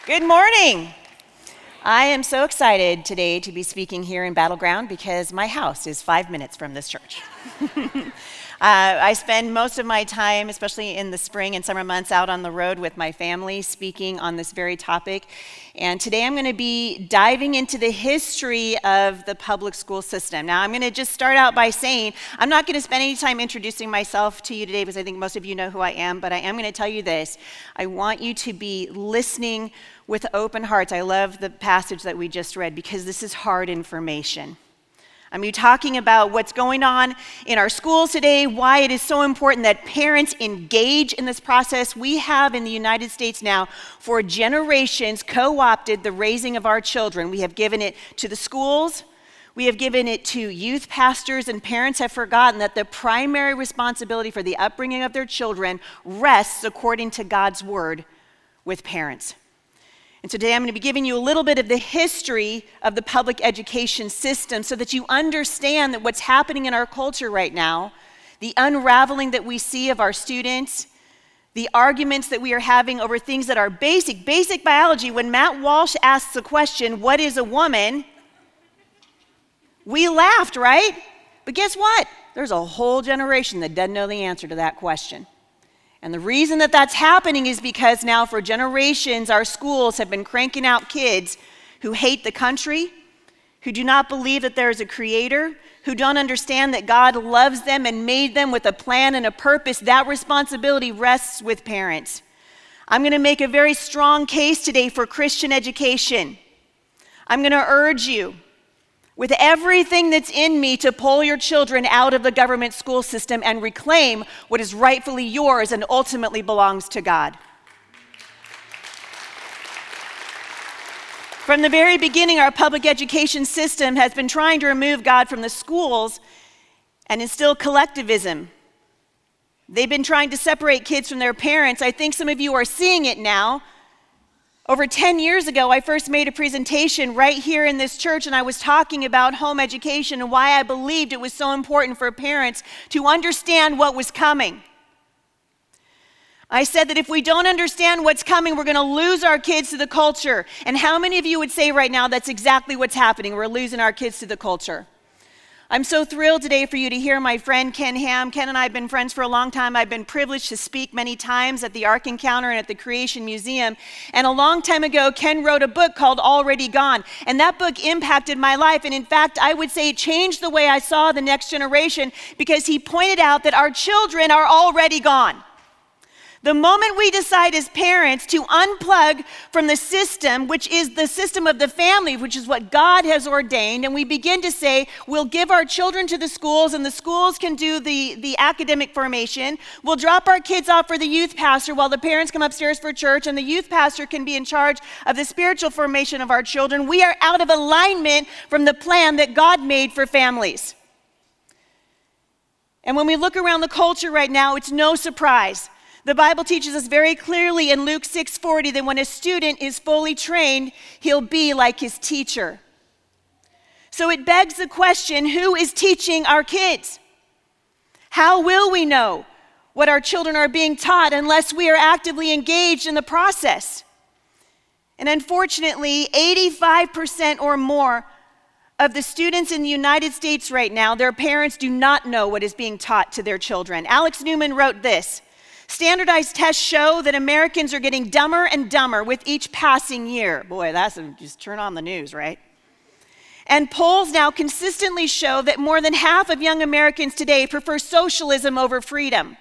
Good morning. I am so excited today to be speaking here in Battleground because my house is 5 minutes from this church. I spend most of my time, especially in the spring and summer months, out on the road with my family speaking on this very topic. And today I'm going to be diving into the history of the public school system. Now, I'm going to just start out by saying I'm not going to spend any time introducing myself to you today because I think most of you know who I am, but I am going to tell you this. I want you to be listening with open hearts. I love the passage that we just read because this is hard information. I'm going to be talking about what's going on in our schools today, why it is so important that parents engage in this process. We have in the United States now for generations co-opted the raising of our children. We have given it to the schools. We have given it to youth pastors, and parents have forgotten that the primary responsibility for the upbringing of their children rests, according to God's word, with parents. And so today I'm going to be giving you a little bit of the history of the public education system so that you understand that what's happening in our culture right now, the unraveling that we see of our students, the arguments that we are having over things that are basic biology. When Matt Walsh asks the question, what is a woman? We laughed, right? But guess what? There's a whole generation that doesn't know the answer to that question. And the reason that that's happening is because now for generations, our schools have been cranking out kids who hate the country, who do not believe that there is a creator, who don't understand that God loves them and made them with a plan and a purpose. That responsibility rests with parents. I'm going to make a very strong case today for Christian education. I'm going to urge you with everything that's in me to pull your children out of the government school system and reclaim what is rightfully yours and ultimately belongs to God. From the very beginning, our public education system has been trying to remove God from the schools and instill collectivism. They've been trying to separate kids from their parents. I think some of you are seeing it now. Over 10 years ago, I first made a presentation right here in this church, and I was talking about home education and why I believed it was so important for parents to understand what was coming. I said that if we don't understand what's coming, we're going to lose our kids to the culture. And how many of you would say right now that's exactly what's happening? We're losing our kids to the culture. I'm so thrilled today for you to hear my friend Ken Ham. Ken and I have been friends for a long time. I've been privileged to speak many times at the Ark Encounter and at the Creation Museum. And a long time ago, Ken wrote a book called Already Gone. And that book impacted my life. And in fact, I would say it changed the way I saw the next generation because he pointed out that our children are already gone. The moment we decide as parents to unplug from the system, which is the system of the family, which is what God has ordained, and we begin to say, we'll give our children to the schools, and the schools can do the academic formation. We'll drop our kids off for the youth pastor while the parents come upstairs for church, and the youth pastor can be in charge of the spiritual formation of our children. We are out of alignment from the plan that God made for families. And when we look around the culture right now, it's no surprise. The Bible teaches us very clearly in Luke 6:40 that when a student is fully trained, he'll be like his teacher. So it begs the question, who is teaching our kids? How will we know what our children are being taught unless we are actively engaged in the process? And unfortunately, 85% or more of the students in the United States right now, their parents do not know what is being taught to their children. Alex Newman wrote this: standardized tests show that Americans are getting dumber and dumber with each passing year. Boy, that's just turn on the news, right? And polls now consistently show that more than half of young Americans today prefer socialism over freedom.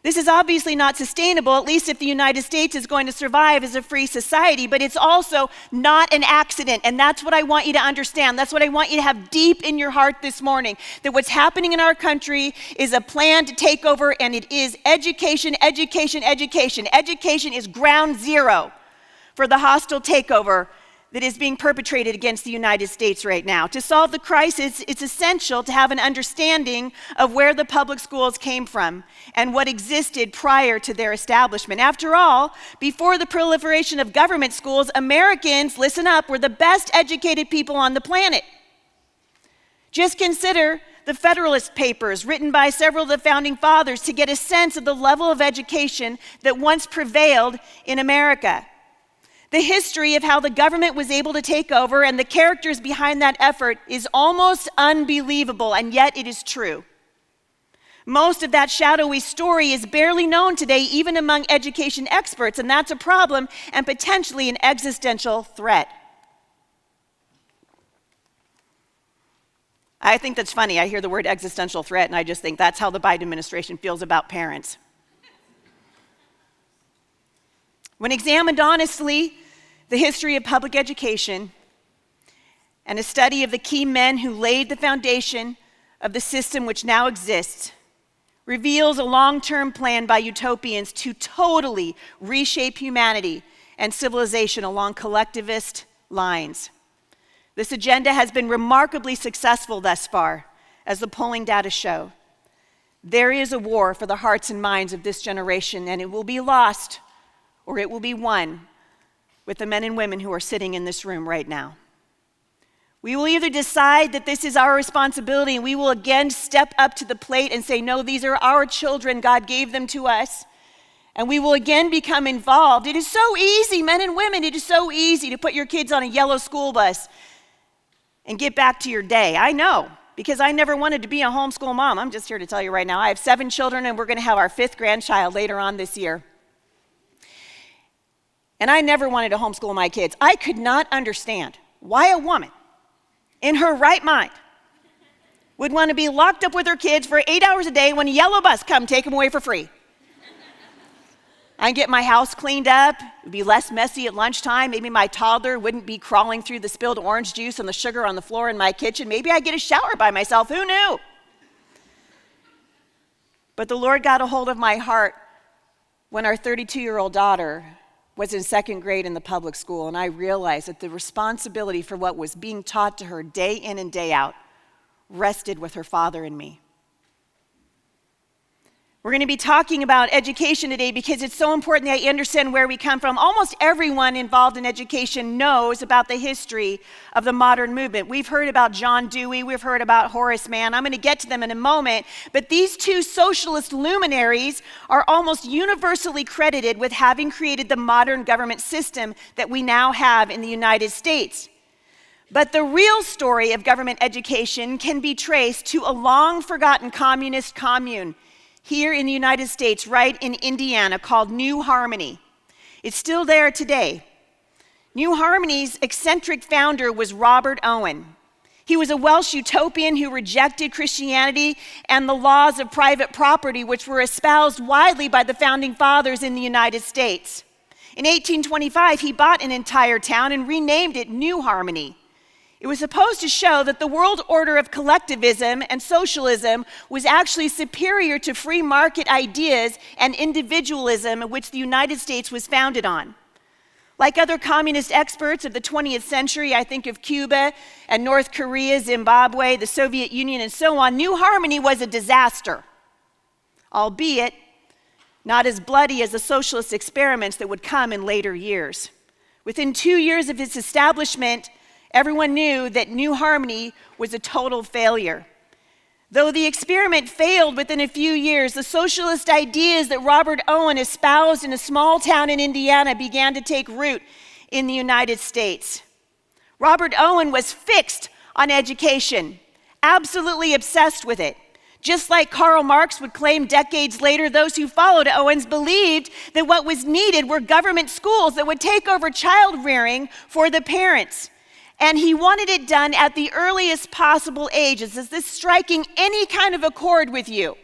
This is obviously not sustainable, at least if the United States is going to survive as a free society, but it's also not an accident, and that's what I want you to understand. That's what I want you to have deep in your heart this morning, that what's happening in our country is a plan to take over, and it is education, education, education. Education is ground zero for the hostile takeover that is being perpetrated against the United States right now. To solve the crisis, it's essential to have an understanding of where the public schools came from and what existed prior to their establishment. After all, before the proliferation of government schools, Americans, listen up, were the best educated people on the planet. Just consider the Federalist Papers written by several of the founding fathers to get a sense of the level of education that once prevailed in America. The history of how the government was able to take over and the characters behind that effort is almost unbelievable, and yet it is true. Most of that shadowy story is barely known today, even among education experts, and that's a problem and potentially an existential threat. I think that's funny. I hear the word existential threat, and I just think that's how the Biden administration feels about parents. When examined honestly, the history of public education and a study of the key men who laid the foundation of the system which now exists reveals a long-term plan by utopians to totally reshape humanity and civilization along collectivist lines. This agenda has been remarkably successful thus far, as the polling data show. There is a war for the hearts and minds of this generation, and it will be lost or it will be won with the men and women who are sitting in this room right now. We will either decide that this is our responsibility and we will again step up to the plate and say, no, these are our children, God gave them to us, and we will again become involved. It is so easy, men and women, it is so easy to put your kids on a yellow school bus and get back to your day. I know, because I never wanted to be a homeschool mom. I'm just here to tell you right now, I have 7 children and we're going to have our 5th grandchild later on this year. And I never wanted to homeschool my kids. I could not understand why a woman in her right mind would want to be locked up with her kids for 8 hours a day when a yellow bus come take them away for free. I'd get my house cleaned up, it would be less messy at lunchtime. Maybe my toddler wouldn't be crawling through the spilled orange juice and the sugar on the floor in my kitchen. Maybe I'd get a shower by myself, who knew? But the Lord got a hold of my heart when our 32-year-old daughter was in 2nd grade in the public school, and I realized that the responsibility for what was being taught to her day in and day out rested with her father and me. We're going to be talking about education today because it's so important that you understand where we come from. Almost everyone involved in education knows about the history of the modern movement. We've heard about John Dewey, we've heard about Horus Man. I'm going to get to them in a moment, but these 2 socialist luminaries are almost universally credited with having created the modern government system that we now have in the United States. But the real story of government education can be traced to a long-forgotten communist commune here in the United States, right in Indiana, called New Harmony. It's still there today. New Harmony's eccentric founder was Robert Owen. He was a Welsh utopian who rejected Christianity and the laws of private property, which were espoused widely by the founding fathers in the United States. In 1825, he bought an entire town and renamed it New Harmony. It was supposed to show that the world order of collectivism and socialism was actually superior to free market ideas and individualism, which the United States was founded on. Like other communist experts of the 20th century, I think of Cuba and North Korea, Zimbabwe, the Soviet Union, and so on, New Harmony was a disaster, albeit not as bloody as the socialist experiments that would come in later years. Within 2 years of its establishment, everyone knew that New Harmony was a total failure. Though the experiment failed within a few years, the socialist ideas that Robert Owen espoused in a small town in Indiana began to take root in the United States. Robert Owen was fixed on education, absolutely obsessed with it. Just like Karl Marx would claim decades later, those who followed Owens believed that what was needed were government schools that would take over child rearing for the parents. And he wanted it done at the earliest possible ages. Is this striking any kind of accord with you?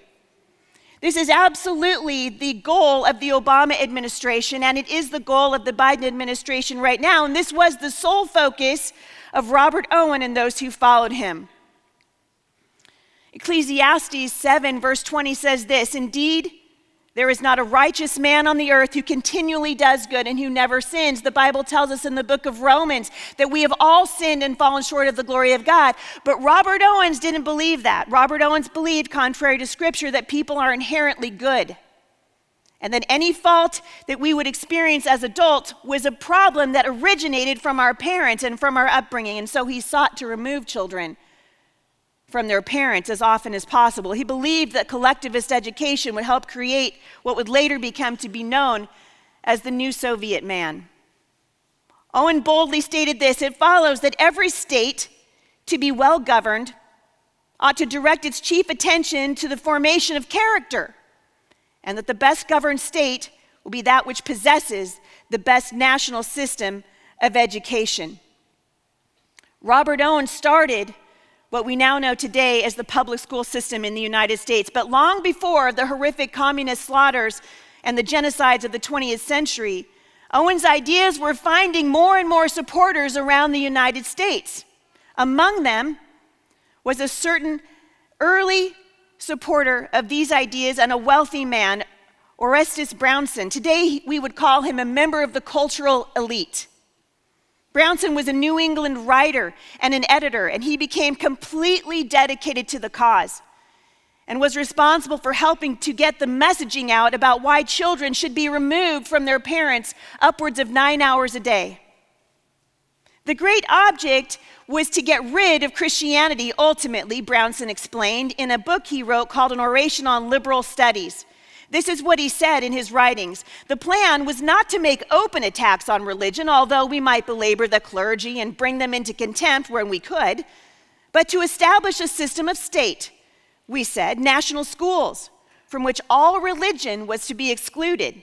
This is absolutely the goal of the Obama administration, and it is the goal of the Biden administration right now. And this was the sole focus of Robert Owen and those who followed him. Ecclesiastes 7 verse 20 says this, "Indeed, there is not a righteous man on the earth who continually does good and who never sins." The Bible tells us in the book of Romans that we have all sinned and fallen short of the glory of God. But Robert Owens didn't believe that. Robert Owens believed, contrary to Scripture, that people are inherently good, and that any fault that we would experience as adults was a problem that originated from our parents and from our upbringing. And so he sought to remove children from their parents as often as possible. He believed that collectivist education would help create what would later become to be known as the new Soviet man. Owen boldly stated this: "It follows that every state, to be well governed, ought to direct its chief attention to the formation of character, and that the best governed state will be that which possesses the best national system of education." Robert Owen started what we now know today as the public school system in the United States. But long before the horrific communist slaughters and the genocides of the 20th century, Owen's ideas were finding more and more supporters around the United States. Among them was a certain early supporter of these ideas and a wealthy man, Orestes Brownson. Today, we would call him a member of the cultural elite. Brownson was a New England writer and an editor, and he became completely dedicated to the cause and was responsible for helping to get the messaging out about why children should be removed from their parents upwards of 9 hours a day. The great object was to get rid of Christianity, ultimately, Brownson explained in a book he wrote called An Oration on Liberal Studies. This is what he said in his writings: "The plan was not to make open attacks on religion, although we might belabor the clergy and bring them into contempt when we could, but to establish a system of state, we said, national schools, from which all religion was to be excluded,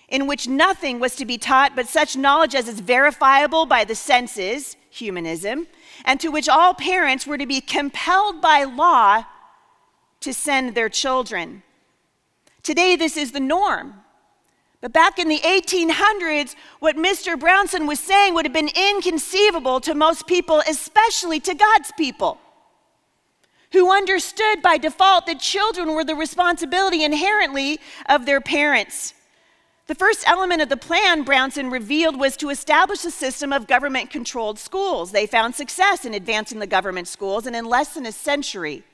in which nothing was to be taught but such knowledge as is verifiable by the senses, humanism, and to which all parents were to be compelled by law to send their children." Today, this is the norm. But back in the 1800s, what Mr. Brownson was saying would have been inconceivable to most people, especially to God's people, who understood by default that children were the responsibility inherently of their parents. The first element of the plan, Brownson revealed, was to establish a system of government-controlled schools. They found success in advancing the government schools, and in less than a century,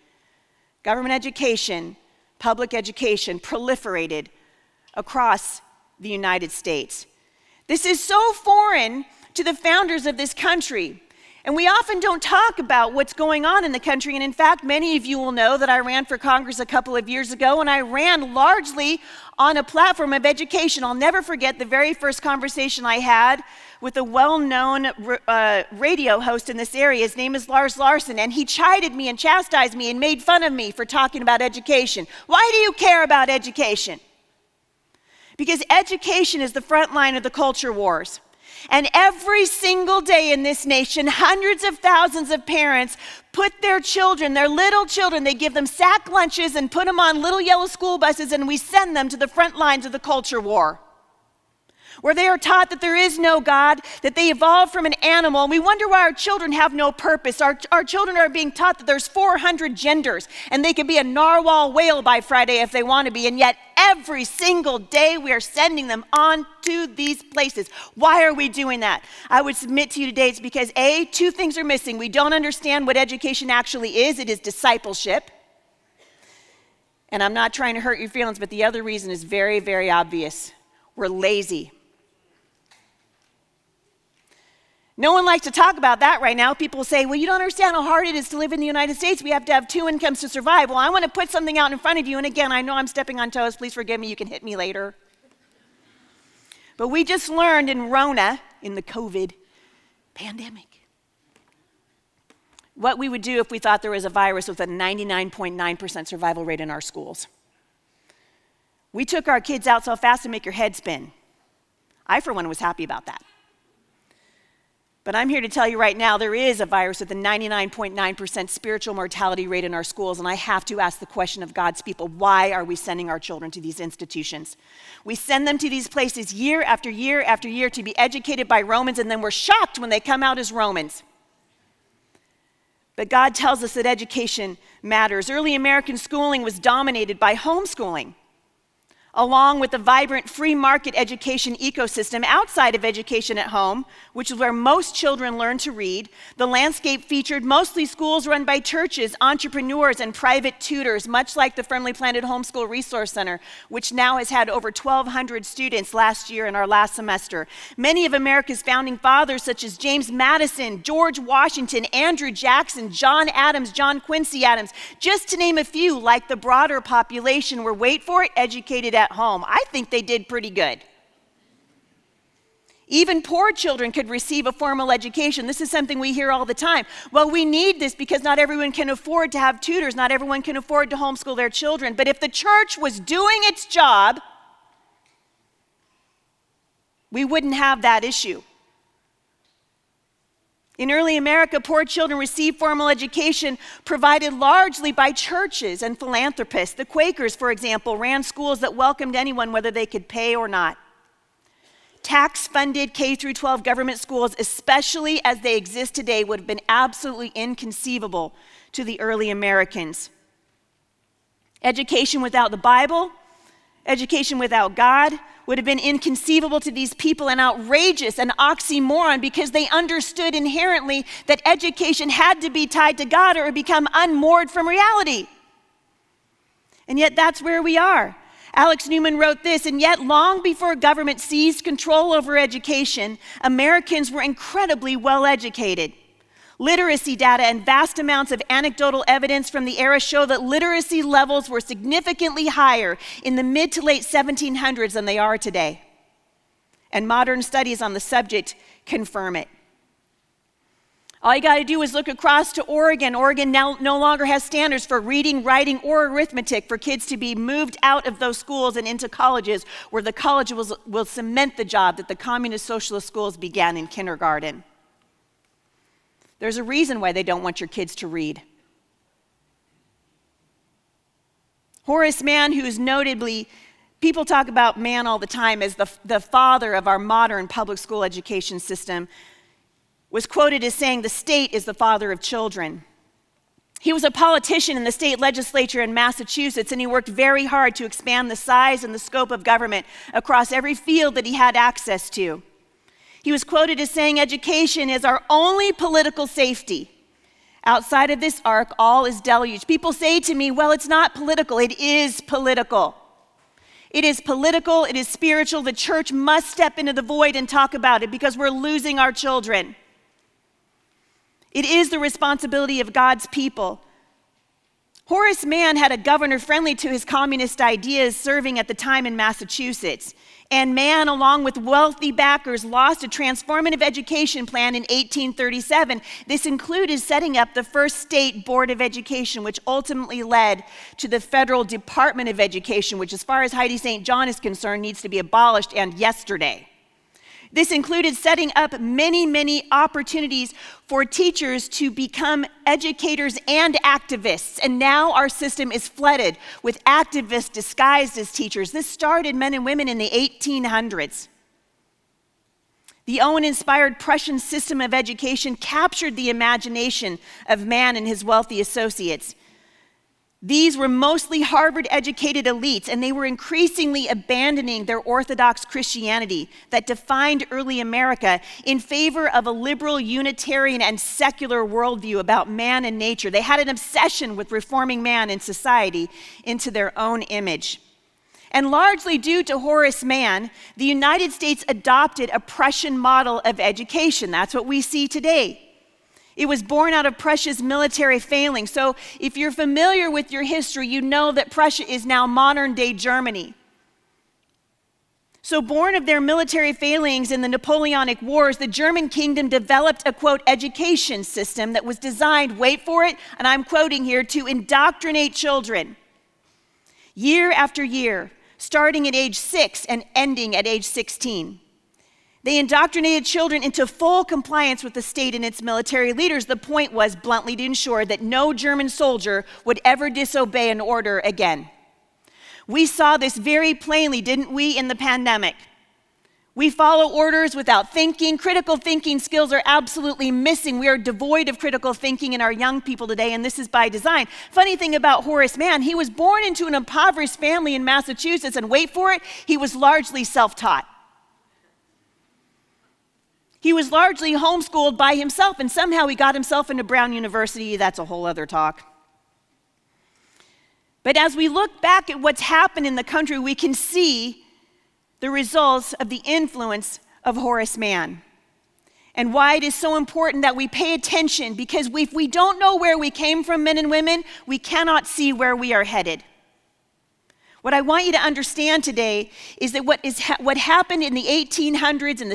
government education, public education proliferated across the United States. This is so foreign to the founders of this country, and we often don't talk about what's going on in the country. And in fact, many of you will know that I ran for Congress a couple of years ago, and I ran largely on a platform of education. I'll never forget the very first conversation I had with a well-known radio host in this area. His name is Lars Larson, and he chided me and chastised me and made fun of me for talking about education. Why do you care about education? Because education is the front line of the culture wars. And every single day in this nation, hundreds of thousands of parents put their children, their little children, they give them sack lunches and put them on little yellow school buses, and we send them to the front lines of the culture war, where they are taught that there is no God, that they evolved from an animal. And we wonder why our children have no purpose. Our children are being taught that there's 400 genders, and they can be a narwhal whale by Friday if they want to be. And yet every single day we are sending them on to these places. Why are we doing that? I would submit to you today it's because A, two things are missing. We don't understand what education actually is. It is discipleship. And I'm not trying to hurt your feelings, but the other reason is very, very obvious. We're lazy. No one likes to talk about that right now. People say, well, you don't understand how hard it is to live in the United States. We have to have 2 incomes to survive. Well, I want to put something out in front of you. And again, I know I'm stepping on toes. Please forgive me. You can hit me later. But we just learned in Rona, in the COVID pandemic, what we would do if we thought there was a virus with a 99.9% survival rate in our schools. We took our kids out so fast to make your head spin. I, for one, was happy about that. But I'm here to tell you right now, there is a virus with a 99.9% spiritual mortality rate in our schools, and I have to ask the question of God's people: why are we sending our children to these institutions? We send them to these places year after year after year to be educated by Romans, and then we're shocked when they come out as Romans. But God tells us that education matters. Early American schooling was dominated by homeschooling, along with the vibrant free market education ecosystem outside of education at home, which is where most children learn to read. The landscape featured mostly schools run by churches, entrepreneurs, and private tutors, much like the Firmly Planted Homeschool Resource Center, which now has had over 1,200 students last year in our last semester. Many of America's founding fathers, such as James Madison, George Washington, Andrew Jackson, John Adams, John Quincy Adams, just to name a few, like the broader population, were, wait for it, educated at home. I think they did pretty good. Even poor children could receive a formal education. This is something we hear all the time. Well, we need this because not everyone can afford to have tutors. Not everyone can afford to homeschool their children. But if the church was doing its job, we wouldn't have that issue. In early America, poor children received formal education provided largely by churches and philanthropists. The Quakers, for example, ran schools that welcomed anyone whether they could pay or not. Tax-funded K-12 government schools, especially as they exist today, would have been absolutely inconceivable to the early Americans. Education without the Bible, education without God, would have been inconceivable to these people and outrageous, an oxymoron, because they understood inherently that education had to be tied to God or become unmoored from reality. And yet that's where we are. Alex Newman wrote this, and yet long before government seized control over education, Americans were incredibly well educated. Literacy data and vast amounts of anecdotal evidence from the era show that literacy levels were significantly higher in the mid to late 1700s than they are today. And modern studies on the subject confirm it. All you got to do is look across to Oregon. Oregon now no longer has standards for reading, writing, or arithmetic for kids to be moved out of those schools and into colleges, where the colleges will cement the job that the communist socialist schools began in kindergarten. There's a reason why they don't want your kids to read. Horus Man, who is notably, people talk about Man all the time as the father of our modern public school education system, was quoted as saying, "The state is the father of children." He was a politician in the state legislature in Massachusetts, and he worked very hard to expand the size and the scope of government across every field that he had access to. He was quoted as saying, "Education is our only political safety. Outside of this ark, all is deluge." People say to me, well, it's not political. It is political. It is political. It is spiritual. The church must step into the void and talk about it because we're losing our children. It is the responsibility of God's people. Horus Man had a governor friendly to his communist ideas serving at the time in Massachusetts. And Man, along with wealthy backers, lost a transformative education plan in 1837. This included setting up the first state board of education, which ultimately led to the federal Department of Education, which, as far as Heidi St. John is concerned, needs to be abolished, and yesterday. This included setting up many, many opportunities for teachers to become educators and activists. And now our system is flooded with activists disguised as teachers. This started, men and women, in the 1800s. The Owen-inspired Prussian system of education captured the imagination of Man and his wealthy associates. These were mostly Harvard-educated elites, and they were increasingly abandoning their Orthodox Christianity that defined early America in favor of a liberal, Unitarian, and secular worldview about man and nature. They had an obsession with reforming man and society into their own image. And largely due to Horus Man, the United States adopted a Prussian model of education. That's what we see today. It was born out of Prussia's military failing. So if you're familiar with your history, you know that Prussia is now modern-day Germany. So born of their military failings in the Napoleonic Wars, the German kingdom developed a, quote, education system that was designed, wait for it, and I'm quoting here, to indoctrinate children year after year, starting at age 6 and ending at age 16. They indoctrinated children into full compliance with the state and its military leaders. The point was, bluntly, to ensure that no German soldier would ever disobey an order again. We saw this very plainly, didn't we, in the pandemic? We follow orders without thinking. Critical thinking skills are absolutely missing. We are devoid of critical thinking in our young people today, and this is by design. Funny thing about Horus Man, he was born into an impoverished family in Massachusetts, and wait for it, he was largely self-taught. He was largely homeschooled by himself, and somehow he got himself into Brown University. That's a whole other talk. But as we look back at what's happened in the country, we can see the results of the influence of Horus Man and why it is so important that we pay attention, because if we don't know where we came from, men and women, we cannot see where we are headed. What I want you to understand today is that what happened in the 1800s, in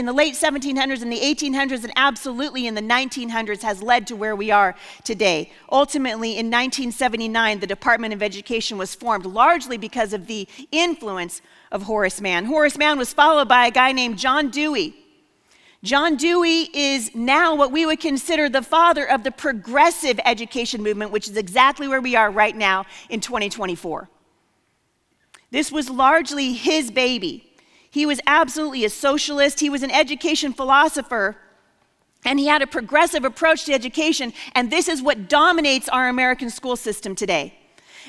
the late 1700s, and the 1800s, and absolutely in the 1900s has led to where we are today. Ultimately, in 1979, the Department of Education was formed largely because of the influence of Horus Man. Horus Man was followed by a guy named John Dewey. John Dewey is now what we would consider the father of the progressive education movement, which is exactly where we are right now in 2024. This was largely his baby. He was absolutely a socialist. He was an education philosopher, and he had a progressive approach to education, and this is what dominates our American school system today.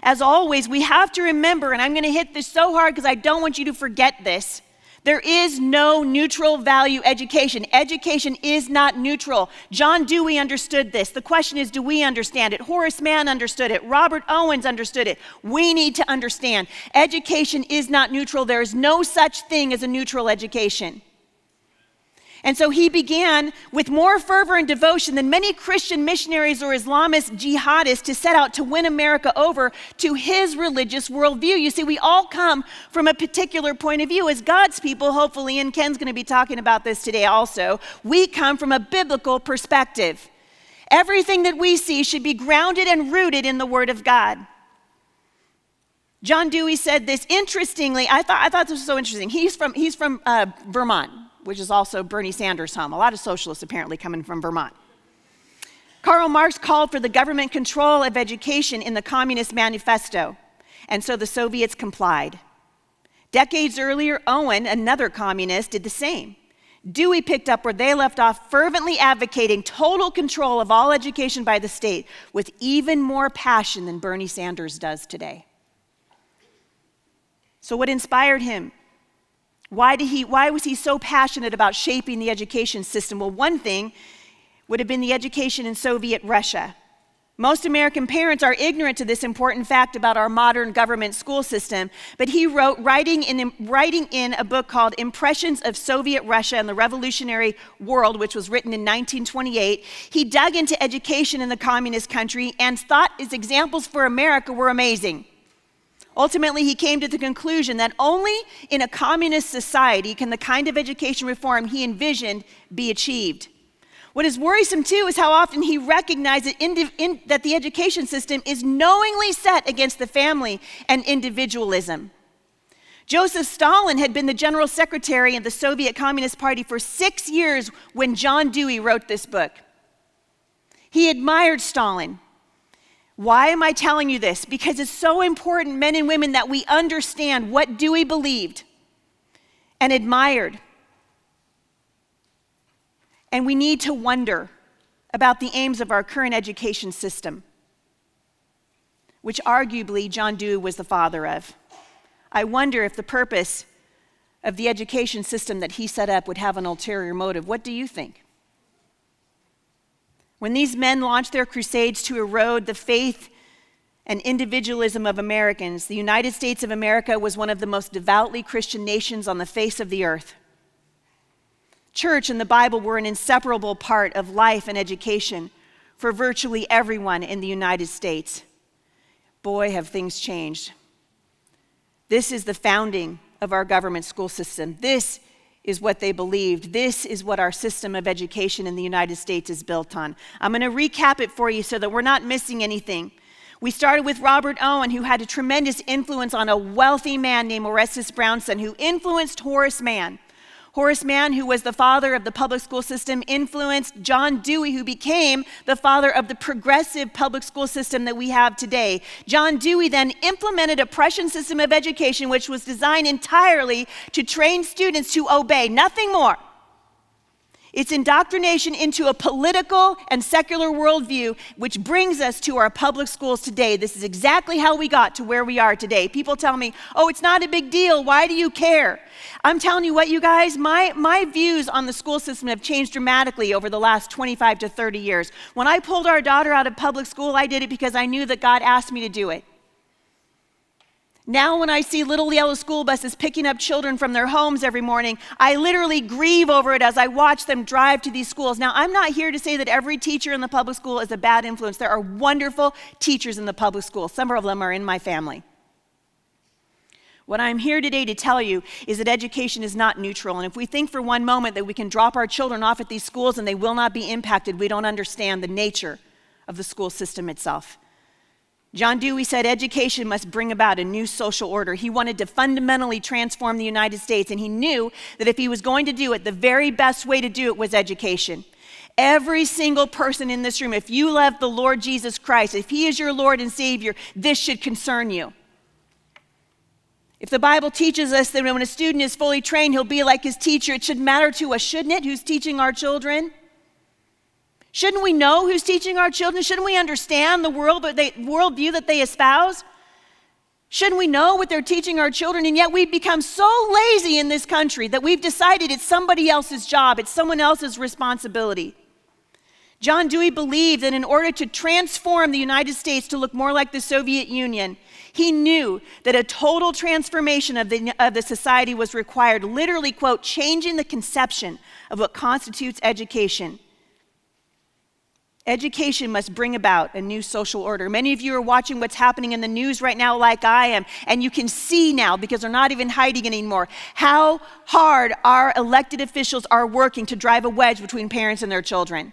As always, we have to remember, and I'm going to hit this so hard because I don't want you to forget this, there is no neutral value education. Education is not neutral. John Dewey understood this. The question is, do we understand it? Horus Man understood it. Robert Owens understood it. We need to understand. Education is not neutral. There is no such thing as a neutral education. And so he began with more fervor and devotion than many Christian missionaries or Islamist jihadists to set out to win America over to his religious worldview. You see, we all come from a particular point of view. As God's people, hopefully, and Ken's going to be talking about this today also, we come from a biblical perspective. Everything that we see should be grounded and rooted in the Word of God. John Dewey said this. Interestingly, I thought this was so interesting. He's from Vermont, which is also Bernie Sanders' home. A lot of socialists apparently coming from Vermont. Karl Marx called for the government control of education in the Communist Manifesto, and so the Soviets complied. Decades earlier, Owen, another communist, did the same. Dewey picked up where they left off, fervently advocating total control of all education by the state with even more passion than Bernie Sanders does today. So what inspired him? Why was he so passionate about shaping the education system? Well, one thing would have been the education in Soviet Russia. Most American parents are ignorant to this important fact about our modern government school system, but he wrote, writing in a book called Impressions of Soviet Russia and the Revolutionary World, which was written in 1928, he dug into education in the communist country and thought its examples for America were amazing. Ultimately, he came to the conclusion that only in a communist society can the kind of education reform he envisioned be achieved. What is worrisome, too, is how often he recognized that the education system is knowingly set against the family and individualism. Joseph Stalin had been the general secretary of the Soviet Communist Party for 6 years when John Dewey wrote this book. He admired Stalin. Why am I telling you this? Because it's so important, men and women, that we understand what Dewey believed and admired. And we need to wonder about the aims of our current education system, which arguably John Dewey was the father of. I wonder if the purpose of the education system that he set up would have an ulterior motive. What do you think? When these men launched their crusades to erode the faith and individualism of Americans, the United States of America was one of the most devoutly Christian nations on the face of the earth. Church and the Bible were an inseparable part of life and education for virtually everyone in the United States. Boy, have things changed. This is the founding of our government school system. This is what they believed. This is what our system of education in the United States is built on. I'm going to recap it for you so that we're not missing anything. We started with Robert Owen, who had a tremendous influence on a wealthy man named Orestes Brownson, who influenced Horus Man. Horus Man, who was the father of the public school system, influenced John Dewey, who became the father of the progressive public school system that we have today. John Dewey then implemented a Prussian system of education which was designed entirely to train students to obey, nothing more. It's indoctrination into a political and secular worldview, which brings us to our public schools today. This is exactly how we got to where we are today. People tell me, oh, it's not a big deal. Why do you care? I'm telling you what, you guys, my views on the school system have changed dramatically over the last 25 to 30 years. When I pulled our daughter out of public school, I did it because I knew that God asked me to do it. Now when I see little yellow school buses picking up children from their homes every morning, I literally grieve over it as I watch them drive to these schools. Now, I'm not here to say that every teacher in the public school is a bad influence. There are wonderful teachers in the public school. Some of them are in my family. What I'm here today to tell you is that education is not neutral. And if we think for one moment that we can drop our children off at these schools and they will not be impacted, we don't understand the nature of the school system itself. John Dewey said education must bring about a new social order. He wanted to fundamentally transform the United States, and he knew that if he was going to do it, the very best way to do it was education. Every single person in this room, if you love the Lord Jesus Christ, if he is your Lord and Savior, this should concern you. If the Bible teaches us that when a student is fully trained, he'll be like his teacher, it should matter to us, shouldn't it, who's teaching our children? Shouldn't we know who's teaching our children? Shouldn't we understand the worldview that they espouse? Shouldn't we know what they're teaching our children? And yet we've become so lazy in this country that we've decided it's somebody else's job, it's someone else's responsibility. John Dewey believed that in order to transform the United States to look more like the Soviet Union, he knew that a total transformation of the society was required, literally, quote, changing the conception of what constitutes education. Education must bring about a new social order. Many of you are watching what's happening in the news right now like I am, and you can see now, because they're not even hiding anymore, how hard our elected officials are working to drive a wedge between parents and their children.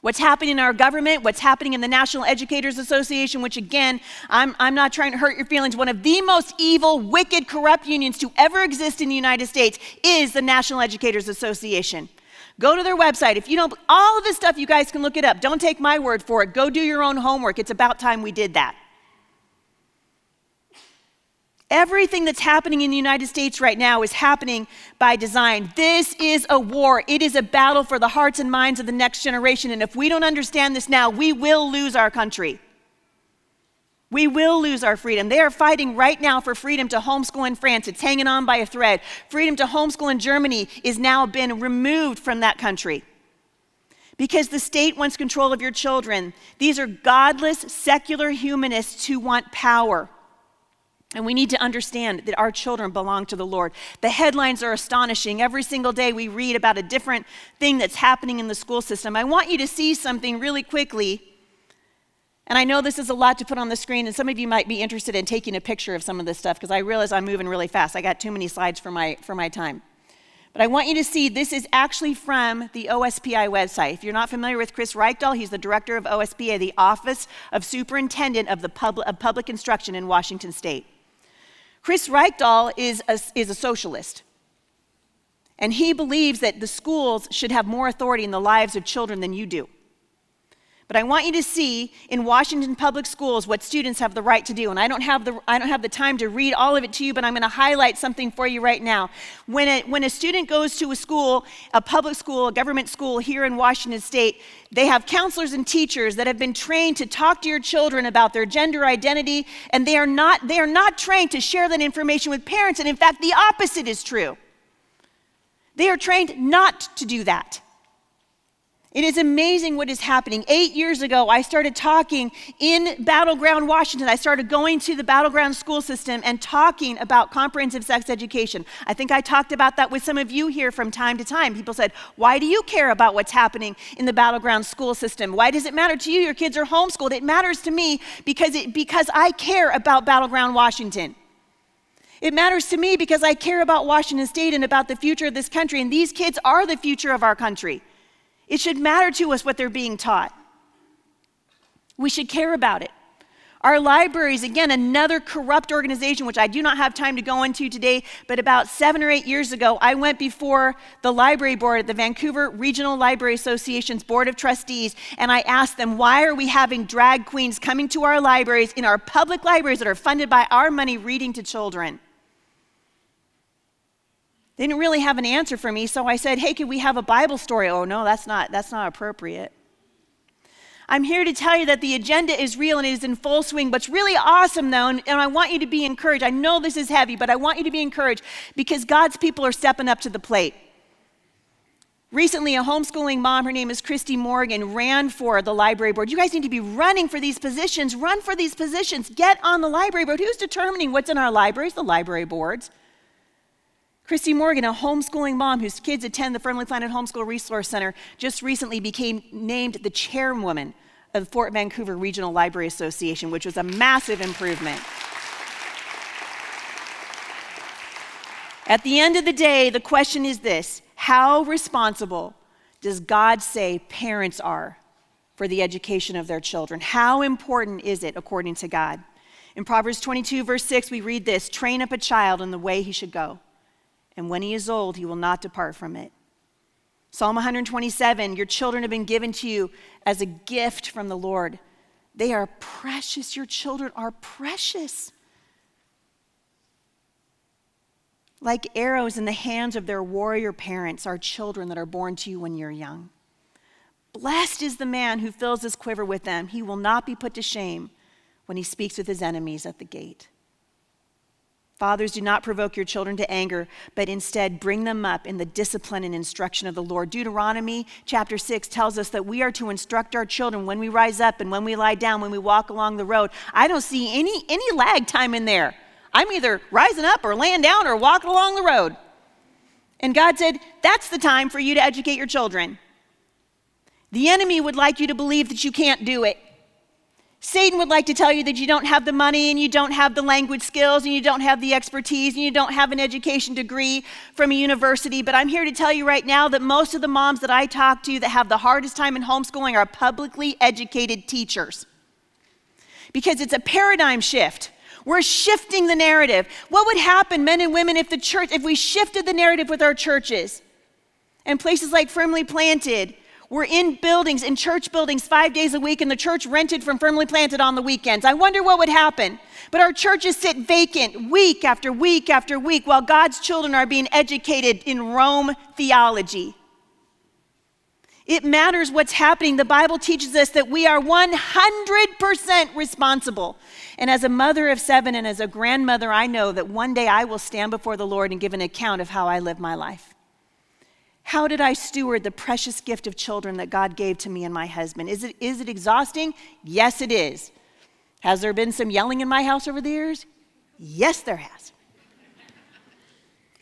What's happening in our government, what's happening in the National Educators Association, which again, I'm not trying to hurt your feelings, one of the most evil, wicked, corrupt unions to ever exist in the United States is the National Educators Association. Go to their website. If you don't, all of this stuff, you guys can look it up. Don't take my word for it. Go do your own homework. It's about time we did that. Everything that's happening in the United States right now is happening by design. This is a war. It is a battle for the hearts and minds of the next generation. And if we don't understand this now, we will lose our country. We will lose our freedom. They are fighting right now for freedom to homeschool in France. It's hanging on by a thread. Freedom to homeschool in Germany is now been removed from that country because the state wants control of your children. These are godless, secular humanists who want power. And we need to understand that our children belong to the Lord. The headlines are astonishing. Every single day we read about a different thing that's happening in the school system. I want you to see something really quickly. And I know this is a lot to put on the screen, and some of you might be interested in taking a picture of some of this stuff because I realize I'm moving really fast. I got too many slides for my time. But I want you to see this is actually from the OSPI website. If you're not familiar with Chris Reichdahl, he's the director of OSPI, the Office of Superintendent of Public Instruction in Washington State. Chris Reichdahl is a socialist, and he believes that the schools should have more authority in the lives of children than you do. But I want you to see in Washington public schools what students have the right to do. And I don't have the time to read all of it to you, but I'm going to highlight something for you right now. When a student goes to a school, a public school, a government school here in Washington State, they have counselors and teachers that have been trained to talk to your children about their gender identity, and they are not trained to share that information with parents. And in fact, the opposite is true. They are trained not to do that. It is amazing what is happening. 8 years ago, I started talking in Battleground, Washington. I started going to the Battleground school system and talking about comprehensive sex education. I think I talked about that with some of you here from time to time. People said, why do you care about what's happening in the Battleground school system? Why does it matter to you? Your kids are homeschooled. It matters to me because I care about Battleground, Washington. It matters to me because I care about Washington State and about the future of this country, and these kids are the future of our country. It should matter to us what they're being taught. We should care about it. Our libraries, again, another corrupt organization, which I do not have time to go into today, but about 7 or 8 years ago, I went before the library board at the Vancouver Regional Library Association's Board of Trustees, and I asked them, why are we having drag queens coming to our libraries, in our public libraries that are funded by our money, reading to children? They didn't really have an answer for me, so I said, hey, could we have a Bible story? Oh, no, that's not appropriate. I'm here to tell you that the agenda is real and it is in full swing. What's really awesome, though, and I want you to be encouraged. I know this is heavy, but I want you to be encouraged because God's people are stepping up to the plate. Recently, a homeschooling mom, her name is Christy Morgan, ran for the library board. You guys need to be running for these positions. Run for these positions. Get on the library board. Who's determining what's in our libraries? The library boards. Christy Morgan, a homeschooling mom whose kids attend the Firmly Planted Homeschool Resource Center, just recently became named the chairwoman of the Fort Vancouver Regional Library Association, which was a massive improvement. At the end of the day, the question is this: how responsible does God say parents are for the education of their children? How important is it according to God? In Proverbs 22, verse 6, we read this: train up a child in the way he should go, and when he is old, he will not depart from it. Psalm 127, your children have been given to you as a gift from the Lord. They are precious. Your children are precious. Like arrows in the hands of their warrior parents are children that are born to you when you're young. Blessed is the man who fills his quiver with them. He will not be put to shame when he speaks with his enemies at the gate. Fathers, do not provoke your children to anger, but instead bring them up in the discipline and instruction of the Lord. Deuteronomy chapter 6 tells us that we are to instruct our children when we rise up and when we lie down, when we walk along the road. I don't see any lag time in there. I'm either rising up or laying down or walking along the road. And God said, that's the time for you to educate your children. The enemy would like you to believe that you can't do it. Satan would like to tell you that you don't have the money and you don't have the language skills and you don't have the expertise and you don't have an education degree from a university. But I'm here to tell you right now that most of the moms that I talk to that have the hardest time in homeschooling are publicly educated teachers. Because it's a paradigm shift. We're shifting the narrative. What would happen, men and women, if we shifted the narrative with our churches and places like Firmly Planted? We're in buildings, in church buildings 5 days a week, and the church rented from Firmly Planted on the weekends. I wonder what would happen. But our churches sit vacant week after week after week while God's children are being educated in Rome theology. It matters what's happening. The Bible teaches us that we are 100% responsible. And as a mother of 7 and as a grandmother, I know that one day I will stand before the Lord and give an account of how I live my life. How did I steward the precious gift of children that God gave to me and my husband? Is it exhausting? Yes, it is. Has there been some yelling in my house over the years? Yes, there has.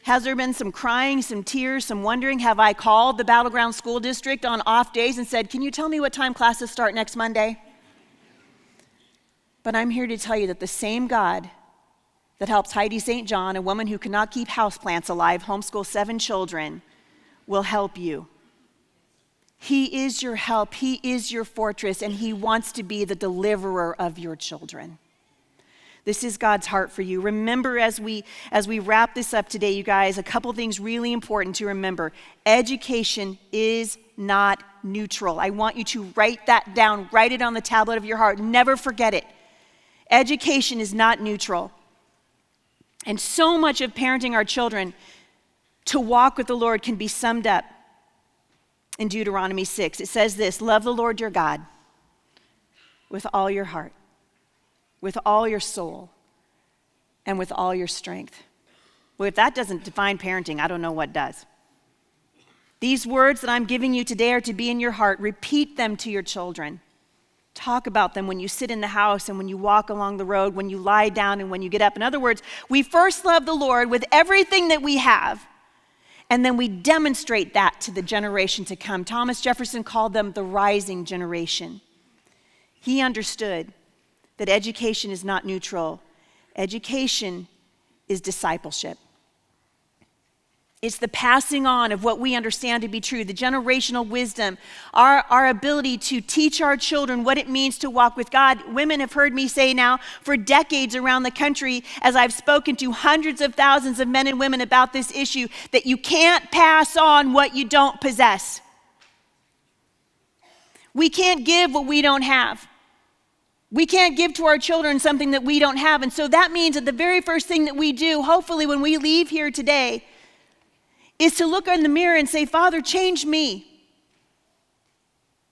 Has there been some crying, some tears, some wondering? Have I called the Battleground School District on off days and said, can you tell me what time classes start next Monday? But I'm here to tell you that the same God that helps Heidi St. John, a woman who cannot keep houseplants alive, homeschool 7 children, will help you. He is your help. He is your fortress, and he wants to be the deliverer of your children. This is God's heart for you. Remember, as we wrap this up today, you guys, a couple things really important to remember. Education is not neutral. I want you to write that down. Write it on the tablet of your heart. Never forget it. Education is not neutral. And so much of parenting our children to walk with the Lord can be summed up in Deuteronomy 6. It says this: love the Lord your God with all your heart, with all your soul, and with all your strength. Well, if that doesn't define parenting, I don't know what does. These words that I'm giving you today are to be in your heart. Repeat them to your children. Talk about them when you sit in the house and when you walk along the road, when you lie down and when you get up. In other words, we first love the Lord with everything that we have, and then we demonstrate that to the generation to come. Thomas Jefferson called them the rising generation. He understood that education is not neutral. Education is discipleship. It's the passing on of what we understand to be true, the generational wisdom, our ability to teach our children what it means to walk with God. Women have heard me say now for decades around the country, as I've spoken to hundreds of thousands of men and women about this issue, that you can't pass on what you don't possess. We can't give what we don't have. We can't give to our children something that we don't have. And so that means that the very first thing that we do, hopefully when we leave here today, is to look in the mirror and say, Father, change me.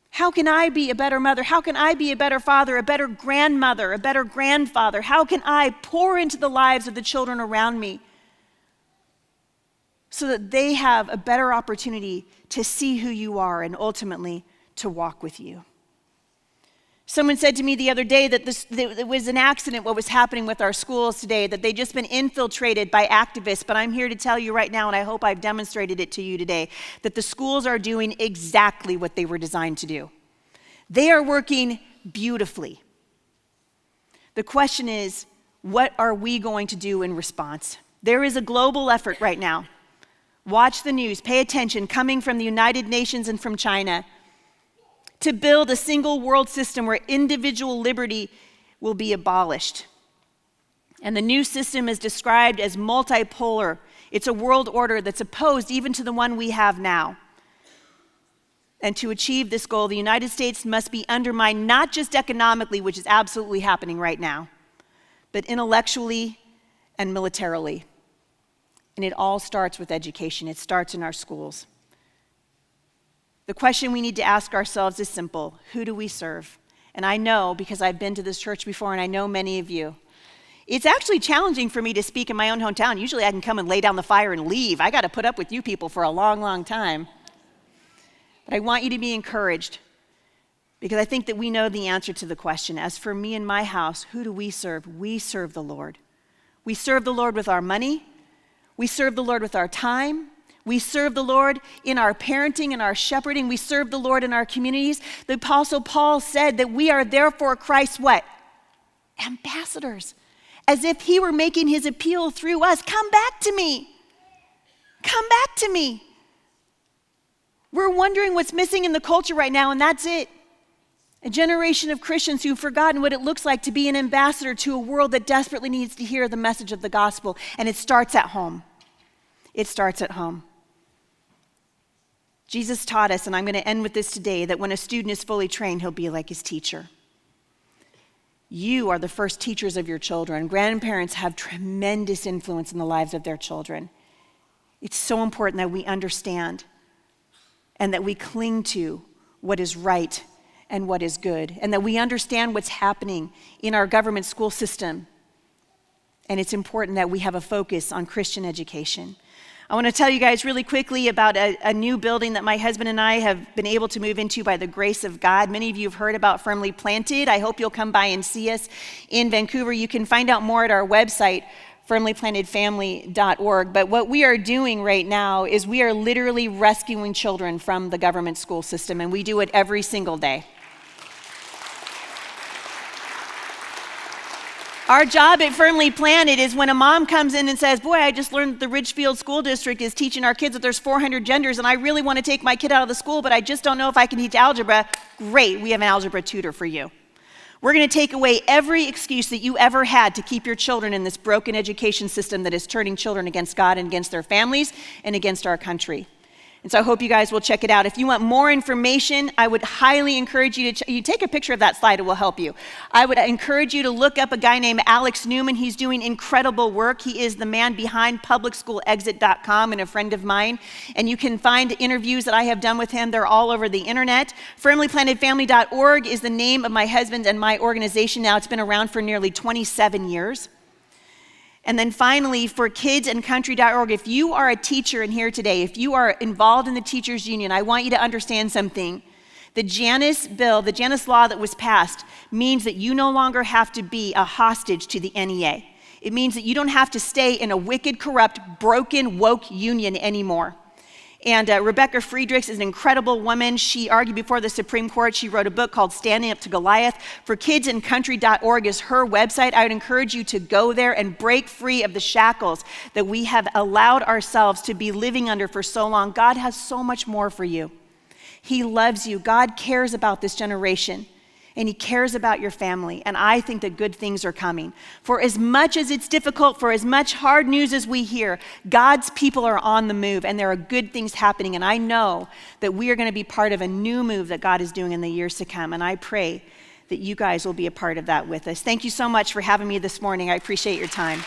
How can I be a better mother? How can I be a better father, a better grandmother, a better grandfather? How can I pour into the lives of the children around me so that they have a better opportunity to see who you are and ultimately to walk with you? Someone said to me the other day that it was an accident what was happening with our schools today, that they'd just been infiltrated by activists. But I'm here to tell you right now, and I hope I've demonstrated it to you today, that the schools are doing exactly what they were designed to do. They are working beautifully. The question is, what are we going to do in response? There is a global effort right now. Watch the news, pay attention, coming from the United Nations and from China, to build a single world system where individual liberty will be abolished. And the new system is described as multipolar. It's a world order that's opposed even to the one we have now. And to achieve this goal, the United States must be undermined not just economically, which is absolutely happening right now, but intellectually and militarily. And it all starts with education. It starts in our schools. The question we need to ask ourselves is simple. Who do we serve? And I know, because I've been to this church before, and I know many of you, it's actually challenging for me to speak in my own hometown. Usually I can come and lay down the fire and leave. I got to put up with you people for a long, long time. But I want you to be encouraged, because I think that we know the answer to the question. As for me and my house, who do we serve? We serve the Lord. We serve the Lord with our money. We serve the Lord with our time. We serve the Lord in our parenting and our shepherding. We serve the Lord in our communities. The Apostle Paul said that we are therefore Christ's what? Ambassadors. As if he were making his appeal through us. Come back to me. Come back to me. We're wondering what's missing in the culture right now, and that's it. A generation of Christians who've forgotten what it looks like to be an ambassador to a world that desperately needs to hear the message of the gospel. And it starts at home. It starts at home. Jesus taught us, and I'm going to end with this today, that when a student is fully trained, he'll be like his teacher. You are the first teachers of your children. Grandparents have tremendous influence in the lives of their children. It's so important that we understand and that we cling to what is right and what is good, and that we understand what's happening in our government school system. And it's important that we have a focus on Christian education. I want to tell you guys really quickly about a new building that my husband and I have been able to move into by the grace of God. Many of you have heard about Firmly Planted. I hope you'll come by and see us in Vancouver. You can find out more at our website, firmlyplantedfamily.org. But what we are doing right now is we are literally rescuing children from the government school system, and we do it every single day. Our job at Firmly Planted is when a mom comes in and says, boy, I just learned that the Ridgefield School District is teaching our kids that there's 400 genders, and I really want to take my kid out of the school, but I just don't know if I can teach algebra. Great, we have an algebra tutor for you. We're going to take away every excuse that you ever had to keep your children in this broken education system that is turning children against God and against their families and against our country. And so I hope you guys will check it out. If you want more information, I would highly encourage you to you take a picture of that slide. It will help you. I would encourage you to look up a guy named Alex Newman. He's doing incredible work. He is the man behind publicschoolexit.com and a friend of mine. And you can find interviews that I have done with him. They're all over the internet. Firmlyplantedfamily.org is the name of my husband and my organization now. It's been around for nearly 27 years. And then finally, for kidsandcountry.org, if you are a teacher in here today, if you are involved in the teachers union, I want you to understand something. The Janus bill, the Janus law that was passed, means that you no longer have to be a hostage to the NEA. It means that you don't have to stay in a wicked, corrupt, broken, woke union anymore. And Rebecca Friedrichs is an incredible woman. She argued before the Supreme Court. She wrote a book called Standing Up to Goliath. For kidsandcountry.org is her website. I would encourage you to go there and break free of the shackles that we have allowed ourselves to be living under for so long. God has so much more for you. He loves you. God cares about this generation. And he cares about your family. And I think that good things are coming. For as much as it's difficult, for as much hard news as we hear, God's people are on the move, and there are good things happening. And I know that we are going to be part of a new move that God is doing in the years to come. And I pray that you guys will be a part of that with us. Thank you so much for having me this morning. I appreciate your time.